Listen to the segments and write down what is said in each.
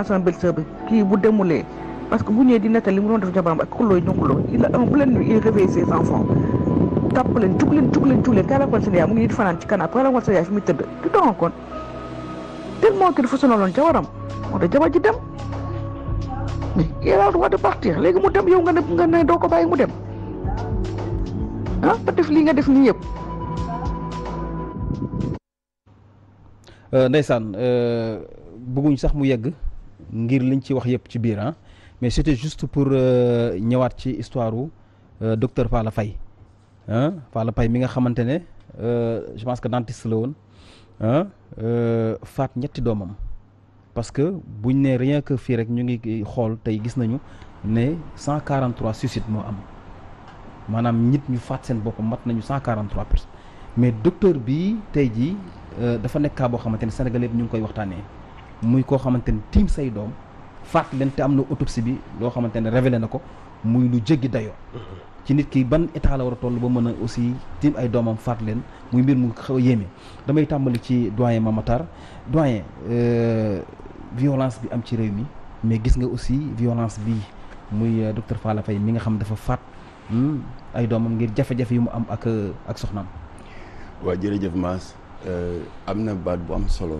sama belle-sœur bi kii bu demulee parce que bu ñëwee di nettali li mu doon def jabaram ak xuloo ñu xuloo il a un pleine nuit il réveille ses enfants tàpp leen jug leen kaay la xool seen yaay mu ngi di fanaan ci kanam kaay la xool seen yaay fi muy tëdd tu te rends compte tellement que dafa sonaloon jabaram moo tax jabar ji dem mais il a le droit de partir léegi mu dem yow nga ne doo ko bàyyi mu dem ah ba def lii nga def nii yëpp. Ndeysaan bëgguñ sax mu yegg ngir liñ ci wax yëpp ci biir ah mais c'était juste pour ñëwaat ci histoire u docteur Falla Faye Falla Faye mi nga xamante ne je pense que dentiste la woon faat ñetti doomam parce que buñ ne rien que fii rek ñu ngi xool tey gis nañu ne 143 suicides moo am maanaam nit ñu faat seen boppam mat nañu 143 personnes mais docteur bi tey jii dafa nekk cas boo xamante ne Sénégal yëpp ñu ngi koy waxtaanee muy koo xamante ne tiim say doom faat leen te am na autopsie bi loo xamante ne révélé na ko muy lu jéggi dayoo. ci nit ki ban état la war a toll ba mën a aussi tiim ay doomam faat leen muy mbir mu xaw a yéeme damay tàmbali ci doyen Mamatar doyen violence bi am ci réew mi mais gis nga aussi violence bi muy docteur Falla Faye mi nga xam dafa faat ay doomam ngir jafe-jafe yu mu am ak soxnaam. waaw jërëjëf Mass am na baat bu am solo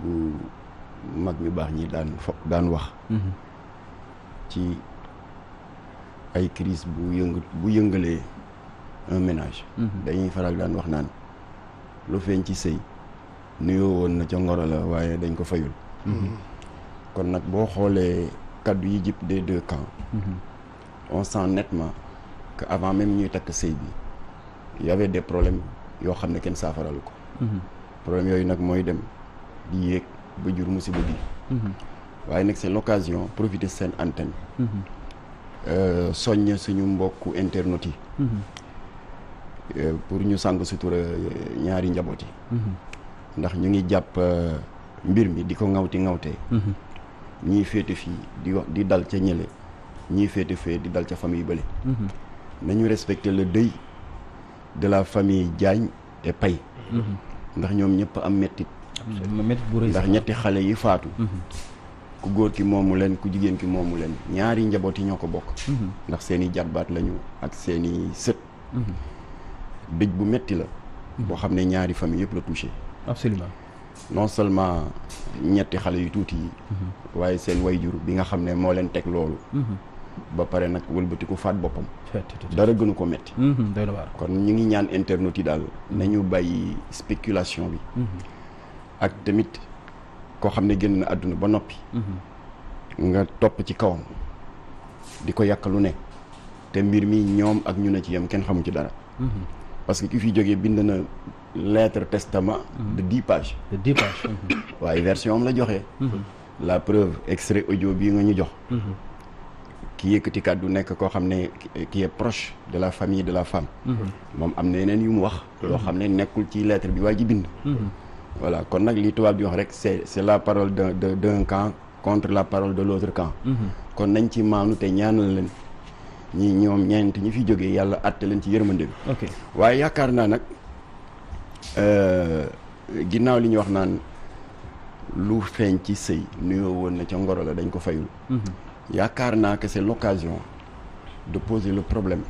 bu mag ñu baax ñi daan wax ci ay crise bu yëngalee un ménage dañuy faral daan wax naan lu feeñ ci sëy nuyoo woon na ca ngoro la waaye dañ ko fayul kon nag boo xoolee kaddu yi jip des deux camps on sent nettement que avant même ñuy takk sëy bi y avait des problèmes yoo xam ne kenn saafaralu ko problème yooyu nag mooy dem di yéeg ba jur musiba bi waaye nag c'est l'occasion profiter seen antenne soññ suñu mbokku internautes yi pour ñu sàng sutura ñaari njaboot yi ndax ñu ngi jàpp mbir mi di ko ŋawtee ñii féete fii di wax di dal ca ñële ñii féete fee di dal ca famille bële nañu respecter le deuil de la famille Diagne et Paye ndax ñoom ñëpp am mettit ndax ñetti xale yi faatu ku góor ki moomu leen ku jigéen ki moomu leen ñaari njaboot yi ñoo ko bokk ndax seeni jarbaat lañu ak seeni sët dëj bu metti la boo xam ne ñaari famille yëpp la touché absolument non seulement ñetti xale yu tuuti yi waaye seen wayjur bi nga xam ne moo leen teg loolu ba pare nag wëlbatiku faat boppam dara gënu ko metti kon ñu ngi ñaan internautes yi daal nañu bàyyi spéculation bi ak tamit koo xam ne génn na àdduna ba noppi nga topp ci kawam di ko yàq lu ne te mbir mi ñoom ak ñu ne ci yam kenn xamu ci dara parce que ki fi jógee bind na lettre testament de 10 pages waaye version am la joxe la preuve extrait audio bii nga ñu jox ki yëkkati kàddu nekk koo xam ne qui est proche de la famille de la femme moom am na yeneen yu mu wax yoo xam ne nekkul ci lettre bi waa ji bind voilà kon nag li tubaab di wax rek c'est la parole d'un camp contre la parole de l'autre camp kon nañ ci maanu te ñaanal leen ñi ñoom ñeent ñi fi jógee yàlla àtte leen ci yërmande bi waaye yaakaar naa nag ginnaaw li ñuy wax naan lu feeñ ci sëy nuyoo woon na ca ngoro la dañ ko fayul yaakaar naa que c'est l'occasion de poser le problème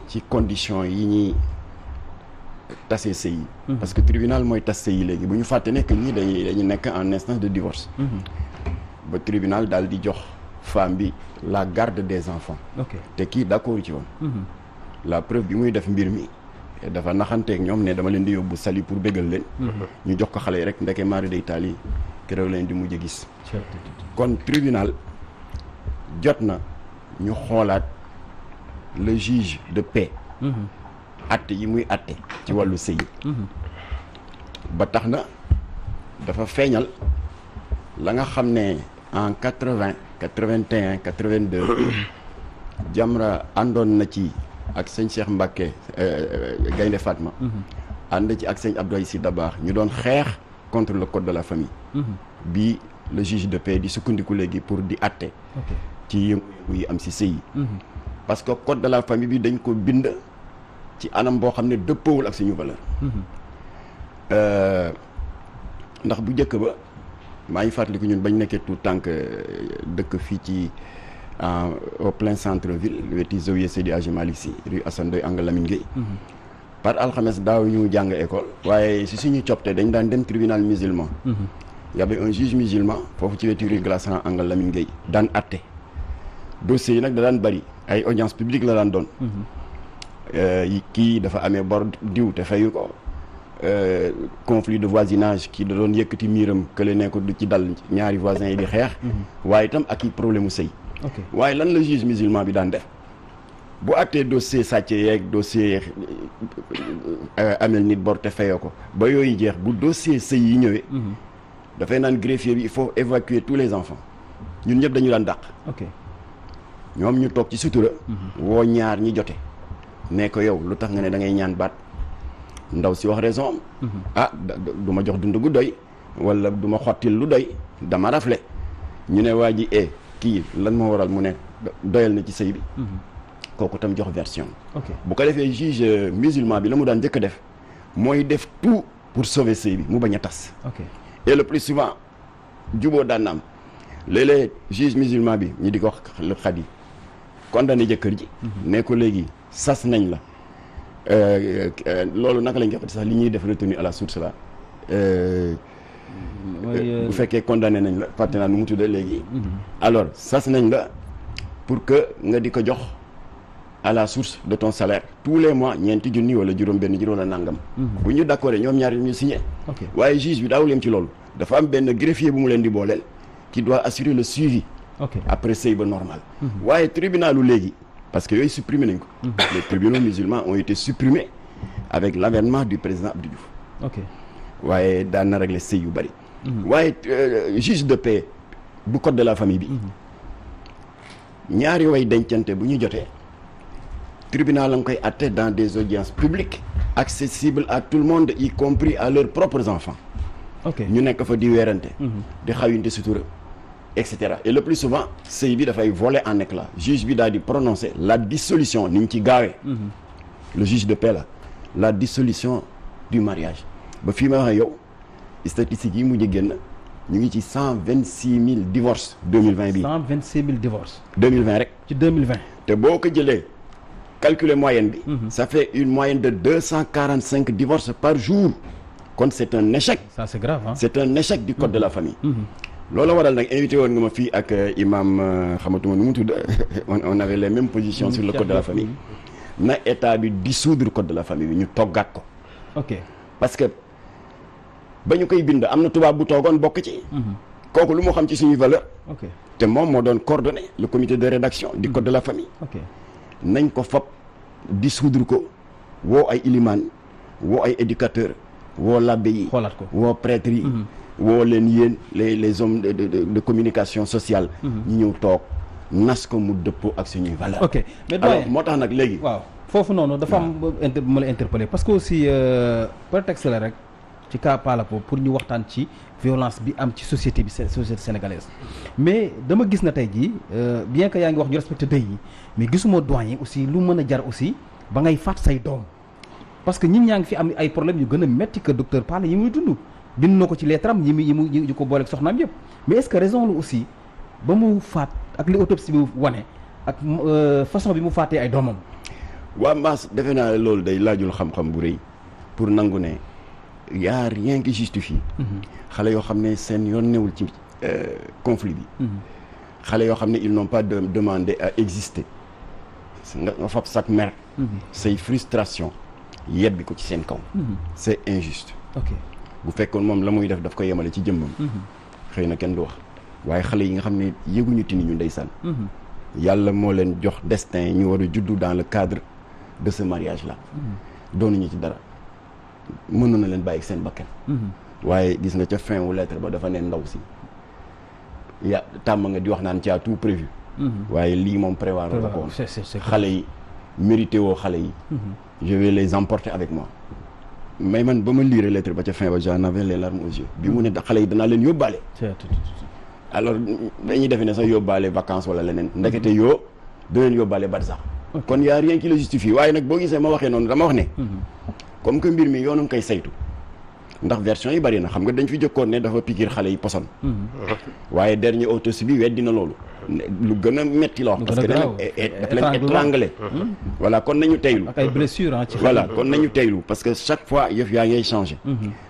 ci conditions yi ñuy tasee sëy yi parce que tribunal mooy tas sëy yi léegi bu ñu fàtte nekk ñii dañu nekk en instance de divorce ba tribunal daal di jox femme bi la garde des enfants te kii d'accord ci woon la preuve bi muy def mbir mi dafa naxanteeg ñoom ne dama leen di yóbbu sali pour bégal leen ñu jox ko xale yi rek ndeke mari day taal yi keroog leen di mujj gis kon tribunal jot na ñu xoolaat le juge de paix atte yi muy atte ci wàllu sëy ba tax na dafa feeñal la nga xam ne en 80 81 82 Jamra àndoon na ci ak sëñ Cheikh Mbacké Gaynde Fatma ànd ci ak sëñ Abdoulaye Sy Dabakh ñu doon xeex contre le code de la famille bi le juge de paix di sukkandiku léegi pour di atte ci yëngu-yëngu yi am si sëy yi parce que code de la famille bi dañ ko bind ci anam boo xam ne dëppoowul ak suñu valeur ndax bu njëkk ba maa ngi fàttaliku ñun bañ nekkee tout tànk dëkk fii ci au plein centre ville weti Zawiya Seydi Hadji Malick Sy rue Assane Ndoye angle Lamine Gueye par alxames daaw ñu jàng école waaye si suñu copte dañ daan dem tribunal musulman y avait un juge musulman foofu ci wetu rue Glaçant angle Lamine Gueye daan atte dossiers yi nag da daan bëri ay audience publique la daan doon kii dafa amee bor diw te fayu ko conflit de voisinage kii da doon yëkkati miiram kële ne ko du ci dal ñaari voisins yi di xeex waaye itam ak i problème mu sëy waaye lan la juge musulman bi daan def bu àttee dossier sàcc yeeg dossier amel nit bor te fayoo ko ba yooyu jeex bu dossier sëy yi ñëwee dafay naan greffier bi il faut évacuer tous les enfants ñun ñëpp dañu daan dàq ñoom ñu toog ci sutura woo ñaar ñi jote ne ko yow lu tax nga ne da ngay ñaan baat ndaw si wax raison am du ma jox dund gu doy wala du ma xottil lu doy dama rafle ñu ne waa ji kii lan moo waral mu ne doyal na ci sëy bi kooku tam jox version bu ko defee juge musulman bi la mu daan njëkk a def mooy def tout pour sauver sëy bi mu bañ a tas et le plus souvent juboo daan na am léeg-léeg juge musulman bi ñu di ko wax le xadi condamné jëkkër ji ne ko léegi sas nañ la loolu naka lañ koy sax li ñuy def retenu à la source la bu fekkee condamné nañ la fàtte naa nu mu tuddee léegi alors sas nañ la pour que nga di ko jox à la source de ton salaire tous les mois ñeenti junni wala juróom benn juróom la nangam bu ñu d'accord ñoom ñaar ñu signé waaye juge bi daawul yem ci loolu dafa am benn greffier bu mu leen di booleel qui doit assurer le suivi après sëy ba normal waaye tribunalu léegi parce que yooyu supprimé nañ ko les tribunaux musulmans ont été supprimés avec l'avènement du président Abdou Diouf waaye daan na régler sëy yu bëri waaye juge de paix bu code de la famille bi ñaari way dencante bu ñu jotee tribunal la nga koy atte dans des audiences publiques accessibles à tout le monde y compris à leurs propres enfants ñu nekk fa di weerante di xawinte sutura et cetera et le plus souvent sëy bi dafay voler en éclat juge bi daal di prononcer la dissolution ni ñu ci gaawee le juge de paix la dissolution du mariage ba fii ma waxee yow statistiques yi mujj génn ñu ngi ci 126 000 divorces 2020 bi 126 000 divorces 2020 rek ci 2020 te boo ko jëlee calculer moyenne bi ça fait une moyenne de 245 divorces par jour kon c'est un échec ça c'est grave c'est un échec du code de la famille loolu waral nag invité woon nga ma fii ak imam xamatuma nu mu tudd on avait les mêmes positions sur le code de la famille na état bi dissoudre code de la famille bi ñu toggaat ko parce que ba ñu koy bind am na tubaab bu toogoon bokk ci kooku lu moo xam ci suñuy valeur te moom moo doon coordonné le comité de rédaction du code de la famille nañ ko fab dissoudre ko woo ay ilimaan woo ay éducateur woo labbe yi woo prêtre yi woo leen yéen les hommes de communication sociale ñu ñëw toog nas ko mu dëppoo ak suñuy valeur mais alors moo tax nag léegi waaw foofu noonu dafa am ma la interpeller parce que aussi prétexte la rek ci cas Palapo pour ñu waxtaan ci violence bi am ci société sénégalaise mais dama gis na tey jii bien que yaa ngi wax ñu respecté dëy yi mais gisuma doyen aussi lu mën a jar aussi ba ngay faat say doom parce que ñun ñaa ngi fi am ay problèmes yu gën a metti que docteur Pala yi muy dund bind na ko ci lettre am yi mu ko booleeg soxnaam yëpp mais est-ce que raison la aussi ba mu faat ak li autopsie bi wane ak façon bi mu faatee ay doomam waa Mass defe naa loolu day laajul xam-xam bu rëy pour nangu ne y a rien qui justifie xale yoo xam ne seen yoon newul ci conflit bi xale yoo xam ne ils n'ont pas demandé à exister nga fab sak mer say frustration yebbi ko ci seen kaw c'est injuste bu fekkoon moom la muy def daf ko yemale ci jëmmam xëy na kenn du wax waaye xale yi nga xam ne yëguñu tini ñu ndeysaan yàlla moo leen jox destin ñu war a juddu dans le cadre de ce mariage là doonuñu ci dara mënoon na leen bàyyi seen bakkan waaye gis nga ca fin wu lettre ba dafa ne ndaw si tàmm nga di wax naan ci a tout prévu waaye lii moom prévoir la ko xale yi mérité woo xale yi je vais les emporter avec moi mais man ba ma lire lettre ba ca fin ba j'en avais les larmes aux yeux bi mu ne xale yi danaa leen yóbbaale alors dañuy defe ne sax yóbbaale vacances wala leneen ndekete yoo da leen yóbbaale barsax kon y a rien qui le justifie waaye nag boo gisee ma waxee noonu dama wax ne comme que mbir mi yoonu nga koy saytu ndax version yi bari na xam nga dañ fi jëkkoon ne dafa piqûre xale yi poson waaye dernier autopsie bi weddi na loolu lu gën a metti la wax parce que daf leen étranglé voilà kon nañu teylu ak ay blessures ci voilà kon nañu teylu parce que chaque fois yëf yaa ngay changé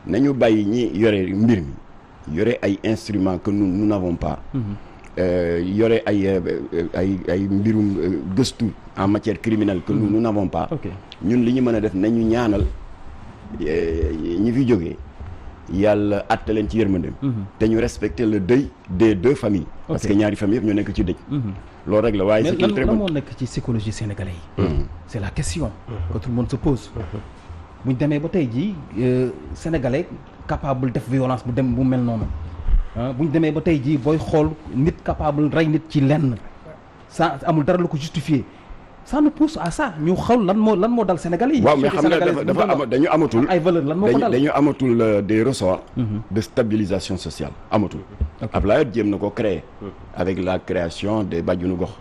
nañu bàyyi ñi yore mbir mi yore ay instruments que nous n'avons pas yore ay mbirum gëstu en matière criminelle que nous n'avons pas ñun li ñu mën a def nañu ñaanal ñi fi jógee yàlla àtte leen ci yërmandeem te ñu respecter le deuil des deux familles parce que ñaari famille yëpp ñoo nekk ci dëj loolu rek la waaye c'est une très bonne moo nekk ci psychologie sénégalais yi c'est la question que tout le monde se pose buñ demee ba tey jii sénégalais capable def violence bu mel noonu buñ demee ba tey jii booy xool nit capable rey nit ci lenn ça amul dara lu ko justifier ça nous pousse à ça ñu xaw lan moo dal sénégalais yi. waaw mais xam nga dafa dañu amatul ay valeur lan moo ko dal dañu amatul des ressorts de stabilisation sociale amatul. Abdoulaye jéem na ko créer avec la création des bàjjenu gox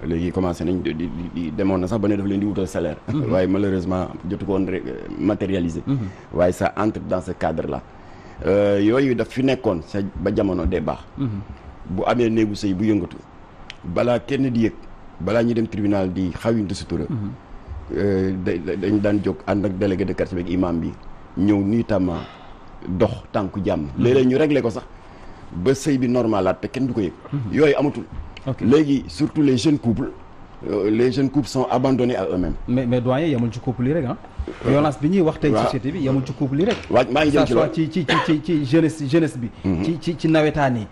léegi commencé nañ di demoon na sax ba ne dafa leen di wutal salaire. waaye malheureusement jotu ko woon matérialiser. waaye ça entre dans ce cadre là. yooyu daf fi nekkoon sa ba jamono dee baax. bu amee néegu sëy bu yëngatu balaa kenn di yëg. balaa ñuy dem tribunal di xawinte sutura dañ daan jóg ànd ak délégué de quartier bi ak imam bi ñëw nuitamment dox tànku jàmm léeg-léeg ñu réglé ko sax ba sëy bi normalaat te kenn du ko yëg yooyu amatul léegi surtout les jeunes couples sont abandonnés à eux-mêmes mais doyen yamul ci couple yi rek violence bi ñuy wax tey société bi yamul ci couple yi rek waaw maa ngi jëm ci loolu ci jeunesse bi ci nawetaan yi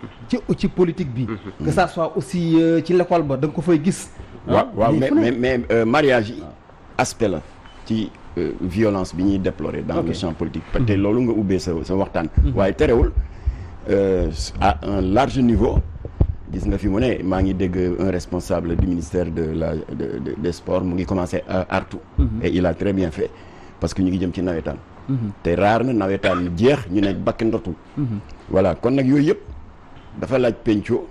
ci politique bi que ça soit aussi ci l'école ba da nga ko fay gis waaw mais mariage yi aspect la ci violence bi ñuy déplorer dans le champ politique peut-être loolu nga ubbee sa waxtaan waaye terewul à un large niveau gis nga fi mu ne maa ngi dégg un responsable du ministère des sports mu ngi commencé artu et il a très bien fait parce que ñu ngi jëm ci nawetaan te raar na nawetaan jeex ñu ne bakk ndotul voilà kon nag yooyu yëpp dafa laaj penco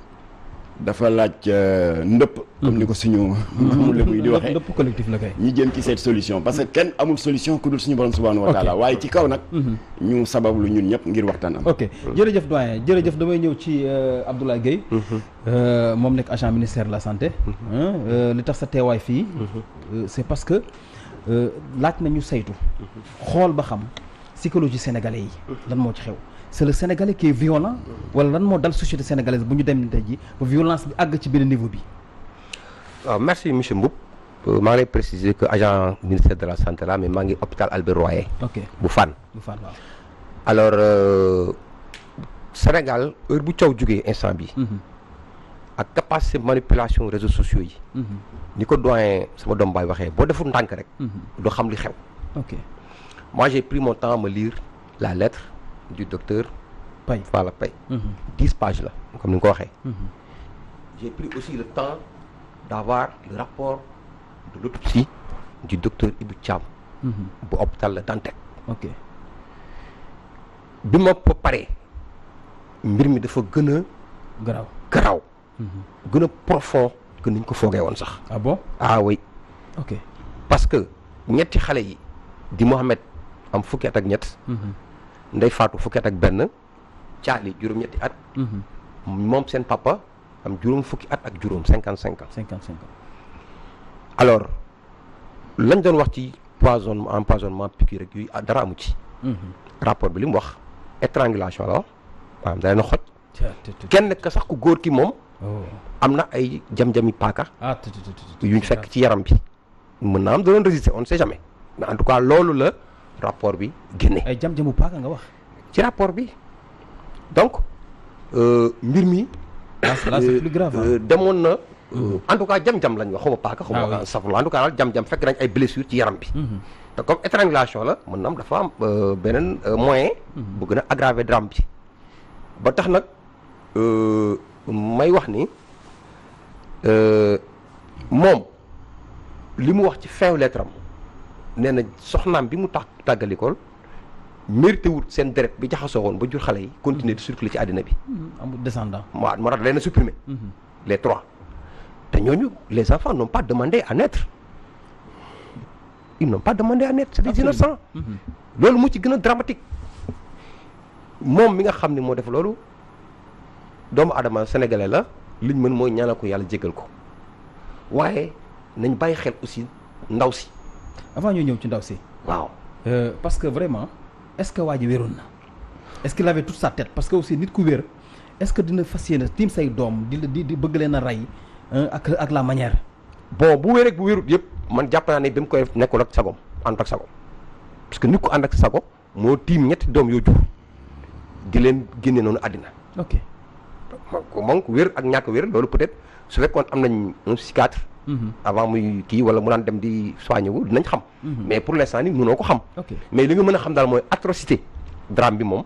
dafa laaj ndëpp comme ni ko suñu amul muy di waxee ndëpp collectif la kay ñi jëm ci cette solution parce que kenn amul solution ku dul suñu borom subhanahu wa taala waaye ci kaw nag ñu sabablu ñun ñëpp ngir waxtaan am ok jërëjëf doyen jërëjëf damay ñëw ci Abdoulaye Gueye moom nekk agent ministère de la santé li tax sa teewaay fii c'est parce que laaj nañu saytu xool ba xam psychologie sénégalais yi lan moo ci xew c'est le Sénégalais qui est violent wala lan moo dal société sénégalaise bu ñu dem tey ji ba violence bi àgg ci benn niveau bi. waaw merci monsieur Mboup maa ngi lay préciser que agent ministère de la santé la mais maa ngi hôpital Albert Royer. ok bu Fann. waaw. alors Sénégal heure bu coow jugee instant bi ak capacité manipulation réseaux sociaux yi. ni ko doyen sama doom baay waxee boo deful ndànk rek. doo xam li xew. ok moi j'ai pris mon temps à me lire la lettre. du docteur Paye Falla Paye 10 pages la comme ni nga ko waxee j'ai pris aussi le temps d'avoir le rapport de l'autopsie du docteur Ibou Thiam bu hôpital La Dantec ok bi ma paree mbir mi dafa gën a garaaw gën a profond que niñ ko foogee woon sax ah bon ah oui ok parce que ñetti xale yi di Mohamed am fukki at ak ñett Ndey Fatou fukki at ak benn Caali juróom-ñetti at moom seen papa am juróom fukki at ak juróom 55 ans alors lañ doon wax ci empoisonnement piqûre rek yooyu dara amu ci rapport bi li mu wax étrangulation la wax maanaam da leen a xoj kenn ka sax ku góor ki moom am na ay jam-jami paaka yuñ fekk ci yaram bi mën naa am da doon résister on ne sait jamais mais en tout cas loolu la rapport bi génne. ay jam-jamu paaka nga wax. ci rapport bi donc mbir mi. là c'est plus grave demoon na. en tout cas jam-jam lañ wax xaw ma paaka. xaw ma safla en tout cas daal jam-jam fekk nañ ay blessures ci yaram bi. te comme étrangulation la mën na am dafa am beneen moyen. bu gën a aggraver drame bi. ba tax nag may wax ni moom li mu wax ci fin lettre am. nee na soxnaam bi mu tàggalikool mérité wut seen deret bi jaxasoo woon ba jur xale yi continuer di circuler ci àddina bi. amul descendant. waaw moo tax leen a supprimer. les 3 te ñooñu les enfants n'ont pas demandé à naître ils n'ont pas demandé à naître c'est des innocents. loolu mu ci gën a dramatique moom mi nga xam ne moo def loolu doomu adama sénégalais la liñ mën mooy ñaanal ko yàlla jégal ko waaye nañ bàyyi xel aussi ndaw si. avant ñu ñëw ci ndaw si. waaw parce que vraiment est-ce que waa ji wéroon na est-ce qu'il avait toute sa tête parce que aussi nit ku wér est-ce que dina fas yéene tiim say doom di bëgg leen a rey ak la manière. bon bu wér ak bu wérut yëpp man jàpp naa ne bi mu koy nekkul ak sagom ànd ak sago parce que nit ku ànd ak sago moo tiim ñetti doom yoo jur di leen génne noonu àddina. ok moom wér ak ñàkk wér loolu peut-être su fekkoon am nañ un psychiatre. avant muy kii wala mu daan dem di soigné wu dinañ xam. mais pour l'instant ni mënoo ko xam. mais li nga mën a xam daal mooy atrocité drame bi moom.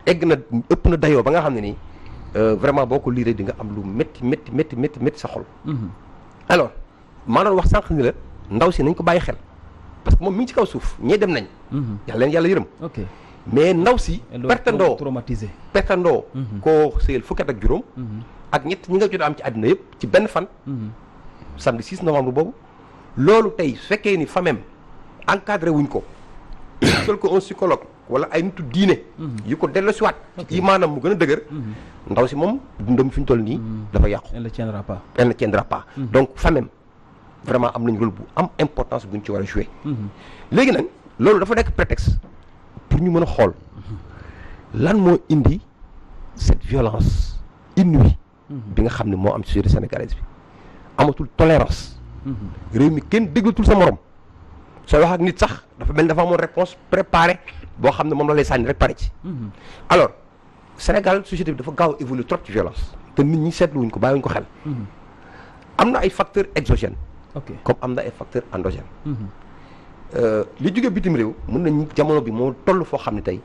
egg na ëpp na dayoo ba nga xam ne nii vraiment boo ko liiree di nga am lu métti sa xol. alors maa doon wax sànq ni la ndaw si nañ ko bàyyi xel parce que moom mi ngi ci kaw suuf ñee dem nañ. yàlla leen yàlla yërëm. mais ndaw si. pertandoo traumatisé pertandoo. koo sëyal fukki at ak juróom. ak ñett ñi nga jot am ci àddina yëpp ci benn fan. samedi 6 novembre boobu loolu tey su fekkee ni famem encadré wuñ ko sol ko un psychologue wala ay nitu diine yu ko delloosiwaat ci maanaam mu gën a dëgër ndaw si moom dundam fi ñu toll nii dafa yàqu elle ne tiendra pas donc famem vraiment am nañ rôle bu am importance bu ñu ci war a jouer léegi nag loolu dafa nekk prétexte pour ñu mën a xool lan moo indi cette violence inouïe bi nga xam ne moo am ci société sénégalaise bi amatul tolérance réew mi kenn déglatul sa morom sooy wax ak nit sax dafa mel dafa amoon réponse préparée boo xam ne moom la lay sànni rek pare ci alors Sénégal société bi dafa gaaw a évoluer trop ci violence te nit ñi seetluwuñ ko bàyyiwuñ ko xel am na ay facteurs exogènes comme am na ay facteurs endogènes li jógee bitim réew mën nañu jamono bi moo toll foo xam ne tey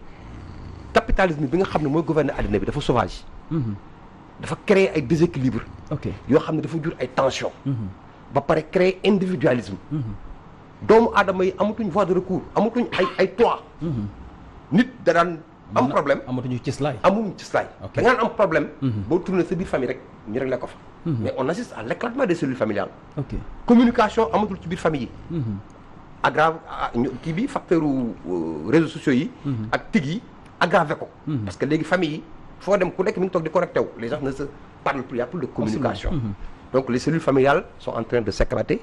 capitalisme bi nga xam ne mooy gouverner àddina bi dafa sauvage dafa créer ay déséquilibre yoo xam ne dafa jur ay tension ba pare créer individualisme doomu aadama yi amatuñ voie de recours amatuñ ay toit nit da daan am problème amatuñu cislaay amuñ cislaay da nga am problème boo tourné sa biir famille rek ñu réglé ko fa mais on assiste à l'éclatement des cellules familiales communication amatul ci biir famille yi aggrave kii bi facteur réseaux sociaux yi ak tig yi aggravé ko parce que léegi famille yi foo dem ku nekk mi ngi toog di connecté wu les gens ne se parlent plus, il n'y a plus de communication. Donc les cellules familiales sont en train de s'éclater.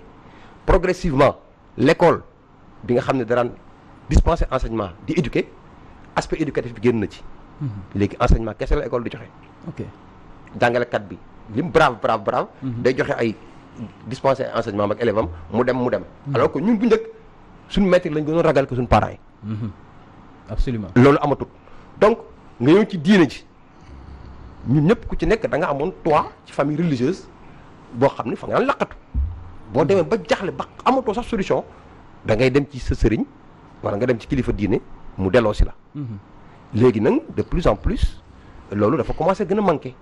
Progressivement, l'école bi nga xam ne daraan dispenser enseignement di éduquer aspect éducatif bi génn na ci. léegi enseignement kese la école di joxe. jàngalekat bi lim brave. day joxe ay dispenser enseignement ak élève am mu dem. alors que ñun bu njëkk suñu maître lañ gënoon ragal ko suñu parents yi. absolument loolu amatul donc nga ñëw ci diine ji. ñun ñëpp ku ci nekk da nga amoon toit ci famille religieuse boo xam ne fa nga daan laqatu boo demee ba jaxle ba amatoo sax solution da ngay dem ci sa sëriñ wala nga dem ci kilifa diine mu delloo si la. léegi nag de plus en plus loolu dafa commencé gën a manqué.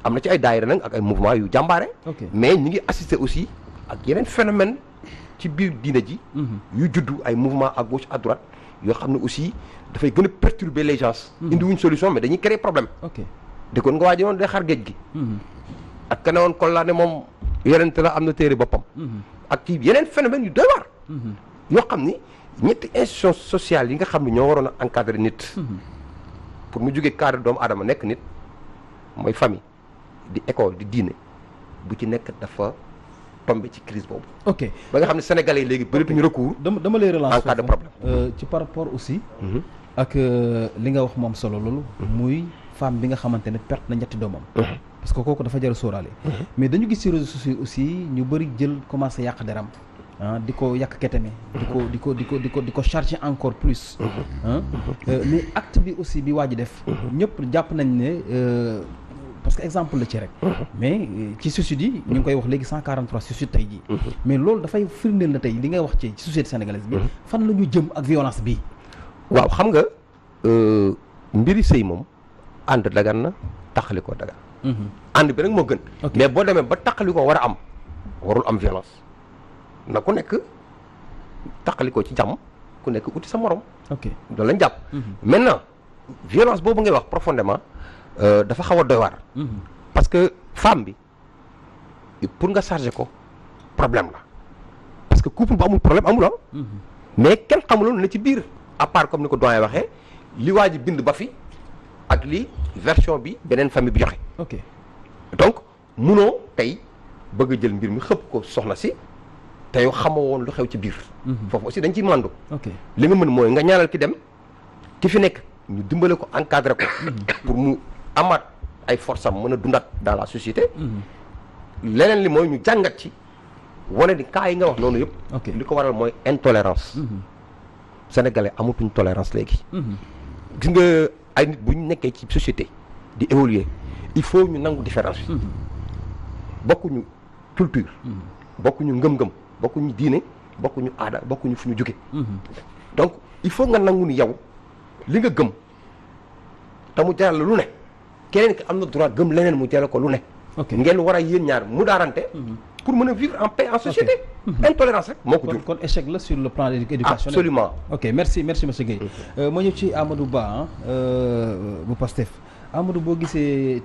am na ci ay daayira nag ak ay mouvement yu jàmbaare. mais ñi ngi assister aussi ak yeneen phénomène ci biir diine ji. yu juddu ay mouvement à gauche à droite yoo xam ne aussi dafay gën a perturber les gens. indi wuñ solution mais dañuy créer problème. déggoon nga waa ji noonu day xar géej gi. ak ka ne woon kon laa ne moom yorente la am na téere boppam. ak ci yeneen phénomène yu doy waar. yoo xam ni ñetti institutions sociales yi nga xam ne ñoo waroon a encadrer nit. pour mu jógee cadre doomu aadama nekk nit mooy famille di école di diine bu ci nekk dafa tombé ci crise boobu. ba nga xam ne sénégalais yi léegi bëreetuñu recours. dama lay relancer en cas de problème. ci par rapport aussi. ak li nga wax moom solo loolu. muy femme bi nga xamante ne perte na ñetti doomam. parce que kooku dafa jar a sóoraale. mais dañu gis ci réseaux sociaux aussi ñu bëri jël commencé yàq deram di ko yàq keteme. di ko charger encore plus. mais acte bi aussi bi waa ji def. ñëpp jàpp nañ ne parce que exemple la ci rek. mais ci suicide yi ñu ngi koy wax léegi 143 suicide tey jii. mais loolu dafay firndeel na tey li ngay wax ci société sénégalaise bi. fan la ñu jëm ak violence bi. waaw xam nga mbiri sëy moom ànd dagan na taqali ko dagan. ànd bi nag moo gën. mais boo demee ba taqali ko war a am warul am violence na ku nekk taqali ko ci jàmm ku nekk uti sa morom. loolu lañ jàpp. maintenant violence boobu ngay wax profondément dafa xaw a doy waar. parce que femme bi pour nga charger ko problème la parce que couple bu amul problème amul mais kenn xamuloon na ci biir à part comme ni ko doyen waxee li waa ji bind ba fi ak li version bi beneen famille bi joxe. ok donc munoo tey bëgg a jël mbir mi xëpp ko soxna si te yow xamoo woon lu xew ci biir. foofu aussi dañ ciy mandu. ok li nga mën mooy nga ñaanal ki dem ki fi nekk ñu dimbale ko encadré ko. pour mu amaat ay force am mën a dundaat dans la société. leneen li mooy ñu jàngat ci wane ni cas yi nga wax noonu yëpp. ok li ko waral mooy intolérance. sénégalais amatuñ tolérance léegi. gis nga ay nit bu ñu nekkee ci société di évoluer il faut ñu nangu différence bi. bokkuñu culture. bokkuñu ngëm-ngëm bokkuñu diine bokkuñu aada bokkuñu fu ñu jóge. donc il faut nga nangu ni yow li nga gëm te mu jaral la lu ne keneen ki am na droit gëm leneen mu jaral ko lu ne. ok ngeen war a yéen ñaar mu daarante. pour mën a vivre en paix en société. intolérance rek moo ko jur. kon échec la sur le plan éducationnel. absolument. ok merci monsieur Guèye. ma ñëw ci Amadou Ba bu Pastef Amadou boo gisee.